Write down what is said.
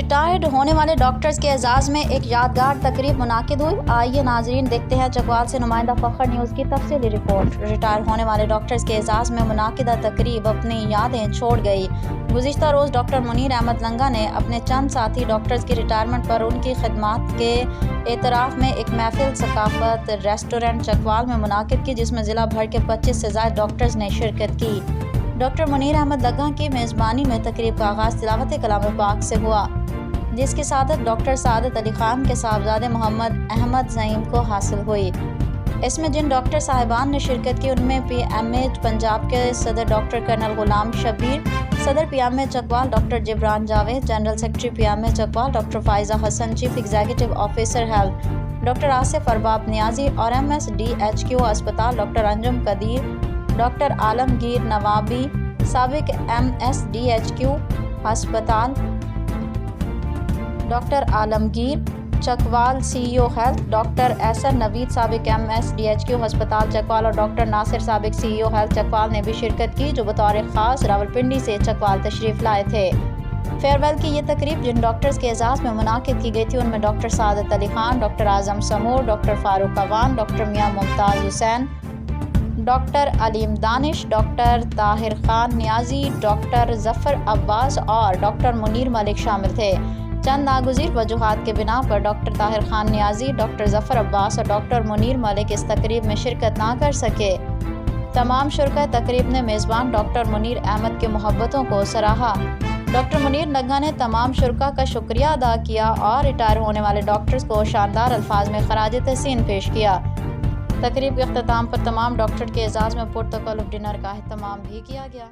Retired ہونے والے doctors کے اعزاز میں ایک یادگار تقریب منعقد ہوئی۔ آئیے ناظرین دیکھتے ہیں چکوال سے نمائندہ فخر نیوز کی تفصیلی رپورٹ۔ ریٹائر ہونے والے ڈاکٹرز کے اعزاز میں منعقدہ تقریب اپنی یادیں چھوڑ گئی۔ گزشتہ روز ڈاکٹر منیر احمد لنگا نے اپنے چند ساتھی ڈاکٹرز کی ریٹائرمنٹ پر ان کی خدمات کے اعتراف میں ایک محفل ثقافت ریسٹورنٹ چکوال میں منعقد کی، جس میں ضلع بھر کے 25 سے زائد ڈاکٹرز نے شرکت کی۔ ڈاکٹر منیر احمد لنگا کی میزبانی میں تقریب کا آغاز تلاوت کلام پاک سے ہوا، جس کی سعادت ڈاکٹر سعادت علی خان کے صاحبزادے محمد احمد زعیم کو حاصل ہوئی۔ اس میں جن ڈاکٹر صاحبان نے شرکت کی ان میں پی ایم اے پنجاب کے صدر ڈاکٹر کرنل غلام شبیر، صدر P M A Chakwal doctor Jibran Javed, general secretary P M A Chakwal doctor Faiza Hassan, chief executive officer health doctor Asif Arbab Niazi, اور M S D H Q اسپتال ڈاکٹر انجم قدیر، ڈاکٹر عالمگیر نوابی، سابق M S D H Q ہسپتال doctor Alamgir Chakwal, C E O health doctor Ahsan Naveed, سابق M S D H Q ہسپتال چکوال، اور doctor ناصر، سابق سی E O health Chakwal نے بھی شرکت کی، جو بطور خاص راولپنڈی سے چکوال تشریف لائے تھے۔ فیئر ویل کی یہ تقریب جن ڈاکٹرز کے اعزاز میں منعقد کی گئی تھی ان میں ڈاکٹر سعادت علی خان، ڈاکٹر اعظم سمور، ڈاکٹر فاروق اوان، ڈاکٹر میاں ممتاز حسین، ڈاکٹر علیم دانش، ڈاکٹر طاہر خان نیازی، ڈاکٹر ظفر عباس اور ڈاکٹر منیر ملک شامل تھے۔ چند ناگزیر وجوہات کے بنا پر ڈاکٹر طاہر خان نیازی، ڈاکٹر ظفر عباس اور ڈاکٹر منیر ملک اس تقریب میں شرکت نہ کر سکے۔ تمام شرکاء تقریب نے میزبان ڈاکٹر منیر احمد کی محبتوں کو سراہا۔ ڈاکٹر منیر لنگا نے تمام شرکاء کا شکریہ ادا کیا اور ریٹائر ہونے والے ڈاکٹرز کو شاندار الفاظ میں خراج تحسین پیش کیا۔ تقریب کے اختتام پر تمام ڈاکٹر کے اعزاز میں پرتکلف ڈنر کا اہتمام بھی کیا گیا۔